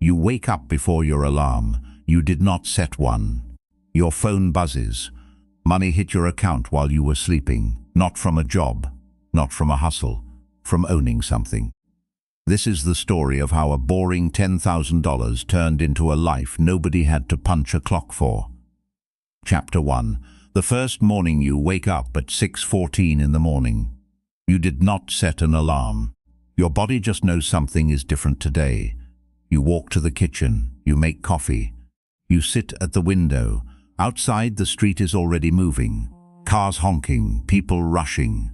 You wake up before your alarm. You did not set one. Your phone buzzes. Money hit your account while you were sleeping, not from a job, not from a hustle, from owning something. This is the story of how a boring $10,000 turned into a life nobody had to punch a clock for. Chapter 1. The first morning you wake up at 6:14 in the morning. You did not set an alarm. Your body just knows something is different today. You walk to the kitchen. You make coffee. You sit at the window. Outside, the street is already moving. Cars honking, people rushing.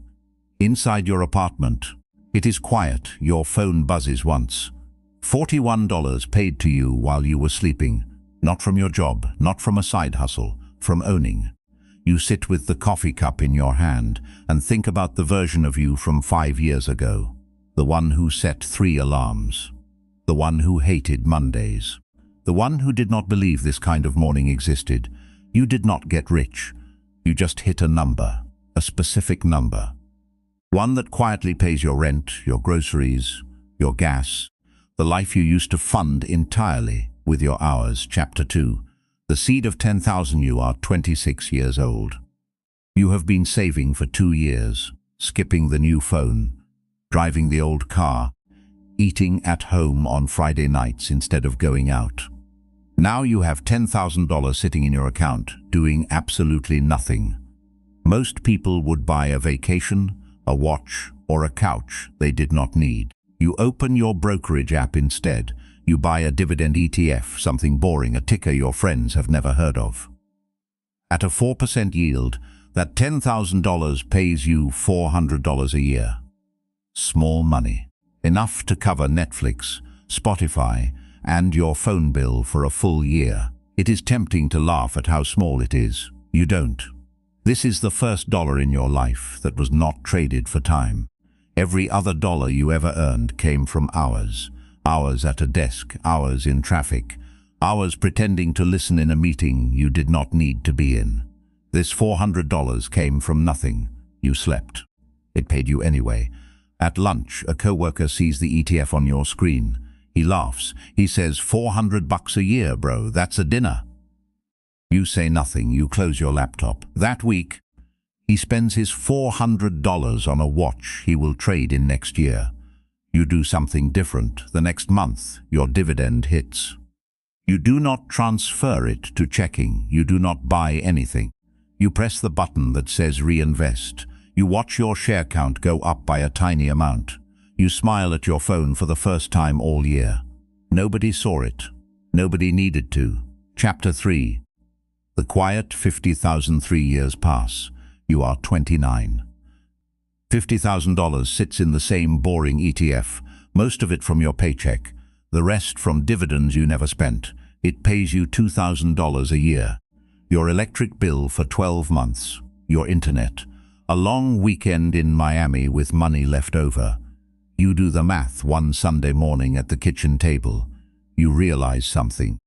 Inside your apartment, it is quiet. Your phone buzzes once. $41 paid to you while you were sleeping. Not from your job, not from a side hustle, from owning. You sit with the coffee cup in your hand and think about the version of you from 5 years ago. The one who set 3 alarms. The one who hated Mondays. The one who did not believe this kind of morning existed. You did not get rich. You just hit a number, a specific number. One that quietly pays your rent, your groceries, your gas, the life you used to fund entirely with your hours. Chapter 2. The seed of 10,000. You are 26 years old. You have been saving for 2 years, skipping the new phone, driving the old car, eating at home on Friday nights instead of going out. Now you have $10,000 sitting in your account, doing absolutely nothing. Most people would buy a vacation, a watch, or a couch they did not need. You open your brokerage app instead. You buy a dividend ETF, something boring, a ticker your friends have never heard of. At a 4% yield, that $10,000 pays you $400 a year. Small money. Enough to cover Netflix, Spotify, and your phone bill for a full year. It is tempting to laugh at how small it is. You don't. This is the first dollar in your life that was not traded for time. Every other dollar you ever earned came from hours. Hours at a desk, hours in traffic, hours pretending to listen in a meeting you did not need to be in. This $400 came from nothing. You slept. It paid you anyway. At lunch, a coworker sees the ETF on your screen. He laughs. He says, $400 a year, bro. That's a dinner. You say nothing. You close your laptop. That week, he spends his $400 on a watch he will trade in next year. You do something different. The next month, your dividend hits. You do not transfer it to checking. You do not buy anything. You press the button that says reinvest. You watch your share count go up by a tiny amount. You smile at your phone for the first time all year. Nobody saw it. Nobody needed to. Chapter 3. The quiet 50,003 years pass. You are 29. $50,000 sits in the same boring ETF, most of it from your paycheck, the rest from dividends you never spent. It pays you $2,000 a year. Your electric bill for 12 months. Your internet. A long weekend in Miami with money left over. You do the math one Sunday morning at the kitchen table. You realize something.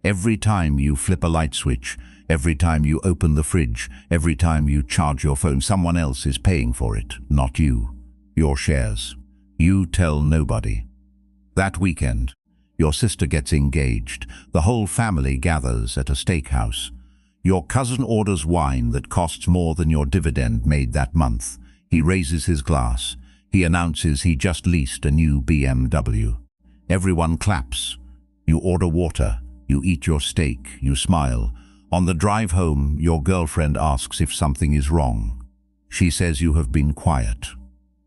Every time you flip a light switch, every time you open the fridge, every time you charge your phone, someone else is paying for it, not you. Your shares. You tell nobody. That weekend, your sister gets engaged. The whole family gathers at a steakhouse. Your cousin orders wine that costs more than your dividend made that month. He raises his glass. He announces he just leased a new BMW. Everyone claps. You order water. You eat your steak. You smile. On the drive home, your girlfriend asks if something is wrong. She says you have been quiet.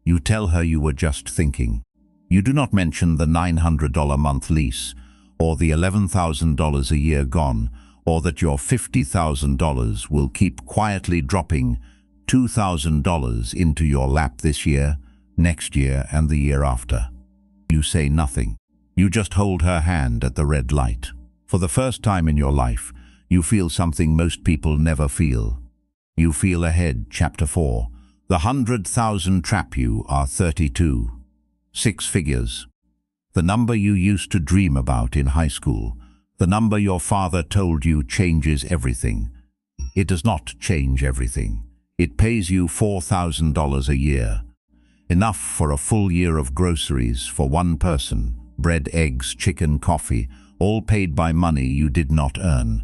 You tell her you were just thinking. You do not mention the $900 month lease, or the $11,000 a year gone, or that your $50,000 will keep quietly dropping $2,000 into your lap this year, next year, and the year after. You say nothing. You just hold her hand at the red light. For the first time in your life, you feel something most people never feel. You feel ahead. Chapter 4. The 100,000 trap. You are 32. 6 figures. The number you used to dream about in high school. The number your father told you changes everything. It does not change everything. It pays you $4,000 a year. Enough for a full year of groceries for one person, bread, eggs, chicken, coffee, all paid by money you did not earn.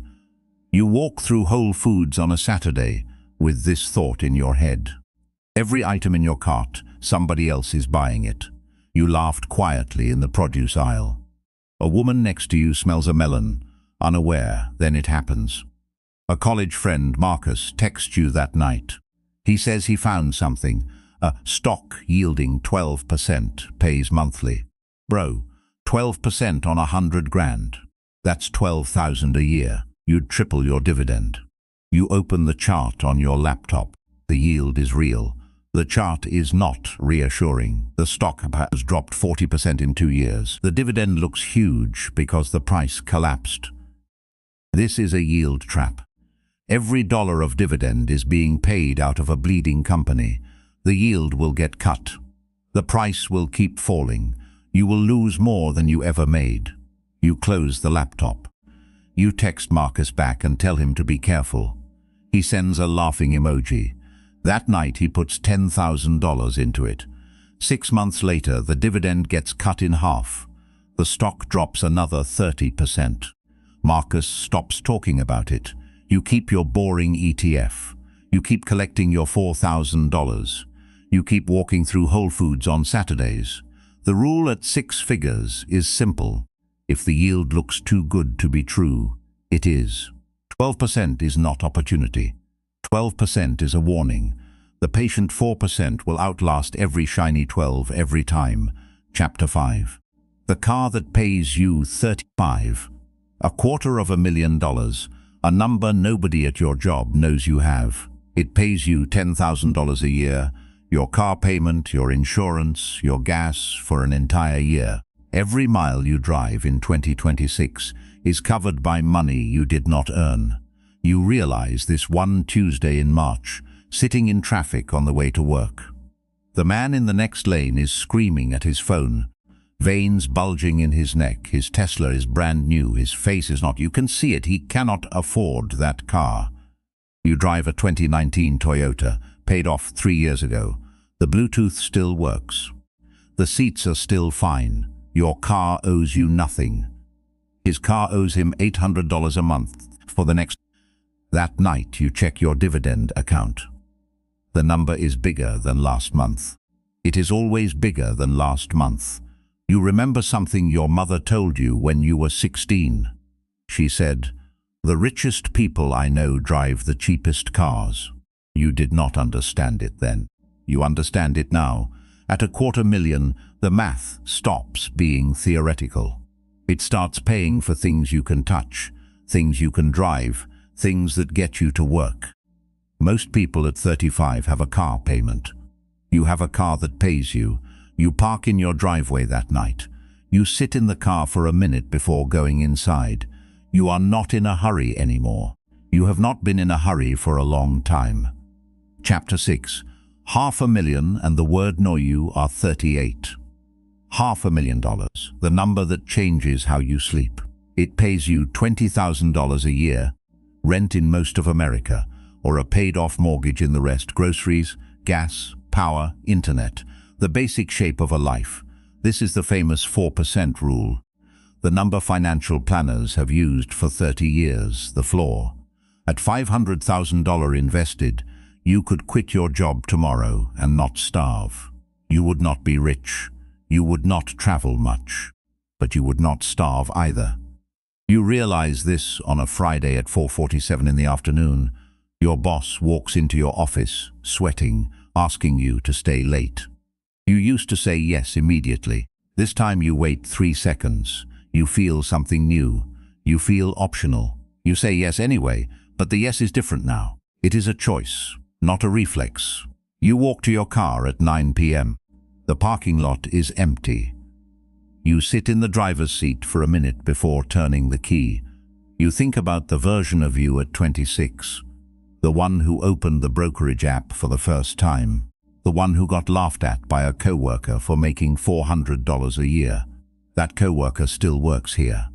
You walk through Whole Foods on a Saturday with this thought in your head. Every item in your cart, somebody else is buying it. You laughed quietly in the produce aisle. A woman next to you smells a melon, unaware, then it happens. A college friend, Marcus, texts you that night. He says he found something, a stock yielding 12%, pays monthly. Bro, 12% on 100 grand. That's 12,000 a year. You'd triple your dividend. You open the chart on your laptop. The yield is real. The chart is not reassuring. The stock has dropped 40% in 2 years. The dividend looks huge because the price collapsed. This is a yield trap. Every dollar of dividend is being paid out of a bleeding company. The yield will get cut. The price will keep falling. You will lose more than you ever made. You close the laptop. You text Marcus back and tell him to be careful. He sends a laughing emoji. That night he puts $10,000 into it. 6 months later, the dividend gets cut in half. The stock drops another 30%. Marcus stops talking about it. You keep your boring ETF. You keep collecting your $4,000. You keep walking through Whole Foods on Saturdays. The rule at 6 figures is simple. If the yield looks too good to be true, it is. 12% is not opportunity. 12% is a warning. The patient 4% will outlast every shiny 12 every time. Chapter 5. The car that pays you $35. $250,000. A number nobody at your job knows you have. It pays you $10,000 a year, your car payment, your insurance, your gas for an entire year. Every mile you drive in 2026 is covered by money you did not earn. You realize this one Tuesday in March, sitting in traffic on the way to work. The man in the next lane is screaming at his phone, veins bulging in his neck. His Tesla is brand new. His face is not. You can see it. He cannot afford that car. You drive a 2019 Toyota, paid off 3 years ago. The Bluetooth still works. The seats are still fine. Your car owes you nothing. His car owes him $800 a month for the next. That night you check your dividend account. The number is bigger than last month. It is always bigger than last month. You remember something your mother told you when you were 16. She said, "The richest people I know drive the cheapest cars." You did not understand it then. You understand it now. At $250,000, the math stops being theoretical. It starts paying for things you can touch, things you can drive, things that get you to work. Most people at 35 have a car payment. You have a car that pays you. You park in your driveway that night. You sit in the car for a minute before going inside. You are not in a hurry anymore. You have not been in a hurry for a long time. Chapter 6. $500,000 and the word "know you" are 38. $500,000, the number that changes how you sleep. It pays you $20,000 a year, rent in most of America, or a paid-off mortgage in the rest, groceries, gas, power, internet, the basic shape of a life. This is the famous 4% rule, the number financial planners have used for 30 years, the floor. At $500,000 invested, you could quit your job tomorrow and not starve. You would not be rich. You would not travel much. But you would not starve either. You realize this on a Friday at 4:47 in the afternoon. Your boss walks into your office, sweating, asking you to stay late. You used to say yes immediately. This time you wait 3 seconds. You feel something new. You feel optional. You say yes anyway, but the yes is different now. It is a choice, not a reflex. You walk to your car at 9 p.m. The parking lot is empty. You sit in the driver's seat for a minute before turning the key. You think about the version of you at 26, the one who opened the brokerage app for the first time, the one who got laughed at by a coworker for making $400 a year. That coworker still works here.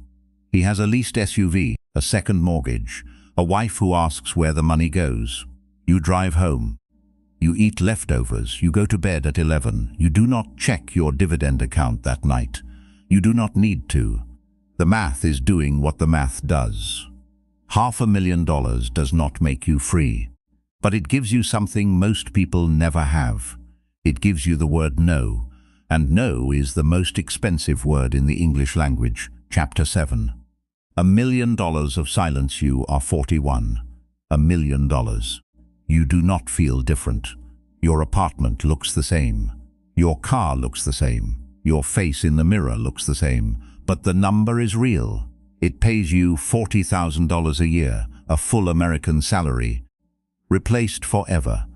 He has a leased SUV, a second mortgage, a wife who asks where the money goes. You drive home. You eat leftovers. You go to bed at 11. You do not check your dividend account that night. You do not need to. The math is doing what the math does. $500,000 does not make you free, but it gives you something most people never have. It gives you the word no, and no is the most expensive word in the English language. Chapter 7. $1 million of silence. You are 41. $1 million. You do not feel different. Your apartment looks the same. Your car looks the same. Your face in the mirror looks the same. But the number is real. It pays you $40,000 a year, a full American salary, replaced forever.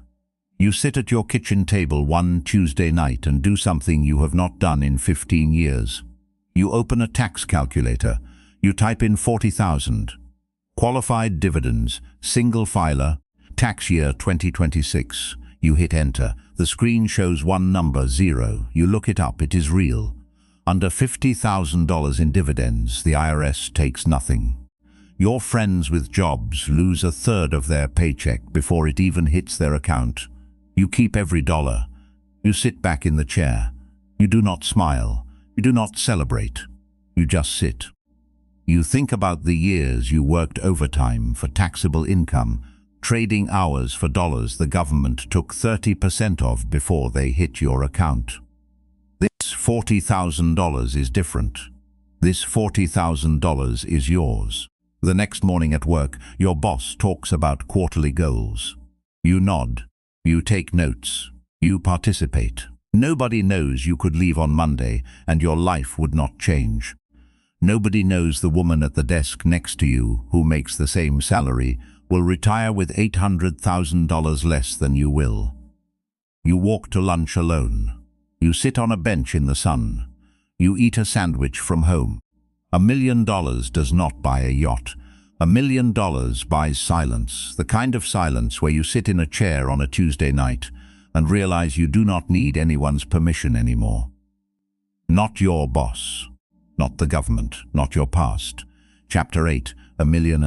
You sit at your kitchen table one Tuesday night and do something you have not done in 15 years. You open a tax calculator. You type in 40,000. Qualified dividends, single filer, tax year 2026. You hit enter. The screen shows one number, 0. You look it up. It is real. Under $50,000 in dividends, the IRS takes nothing. Your friends with jobs lose a third of their paycheck before it even hits their account. You keep every dollar. You sit back in the chair. You do not smile. You do not celebrate. You just sit. You think about the years you worked overtime for taxable income, trading hours for dollars the government took 30% of before they hit your account. This $40,000 is different. This $40,000 is yours. The next morning at work, your boss talks about quarterly goals. You nod. You take notes. You participate. Nobody knows you could leave on Monday and your life would not change. Nobody knows the woman at the desk next to you, who makes the same salary, will retire with $800,000 less than you will. You walk to lunch alone. You sit on a bench in the sun. You eat a sandwich from home. $1 million does not buy a yacht. $1 million buys silence, the kind of silence where you sit in a chair on a Tuesday night and realize you do not need anyone's permission anymore. Not your boss, not the government, not your past. Chapter 8, $1.5 million,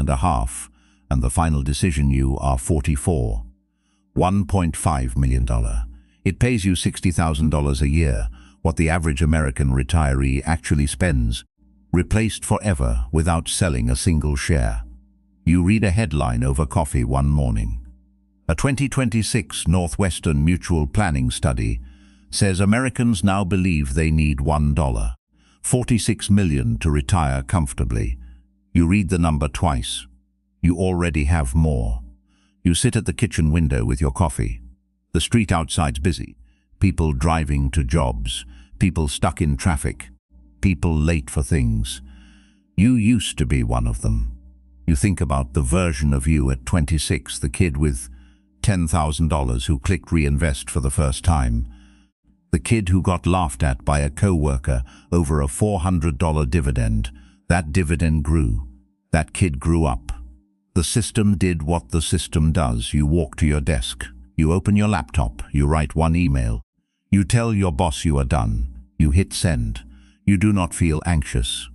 and the final decision. You are 44. $1.5 million. It pays you $60,000 a year, what the average American retiree actually spends, replaced forever without selling a single share. You read a headline over coffee one morning. A 2026 Northwestern Mutual Planning study says Americans now believe they need $46 million to retire comfortably. You read the number twice. You already have more. You sit at the kitchen window with your coffee. The street outside's busy. People driving to jobs. People stuck in traffic. People late for things. You used to be one of them. You think about the version of you at 26, the kid with $10,000 who clicked reinvest for the first time. The kid who got laughed at by a co-worker over a $400 dividend. That dividend grew. That kid grew up. The system did what the system does. You walk to your desk. You open your laptop. You write one email. You tell your boss you are done. You hit send. You do not feel anxious.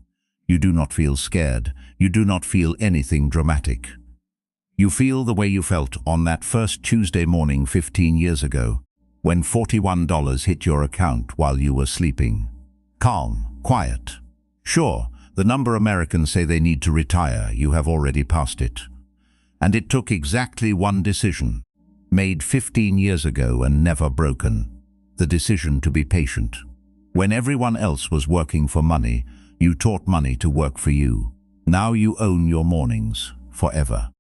You do not feel scared. You do not feel anything dramatic. You feel the way you felt on that first Tuesday morning 15 years ago, when $41 hit your account while you were sleeping. Calm, quiet. Sure, the number Americans say they need to retire, you have already passed it. And it took exactly one decision, made 15 years ago and never broken. The decision to be patient. When everyone else was working for money, you taught money to work for you. Now you own your mornings, forever.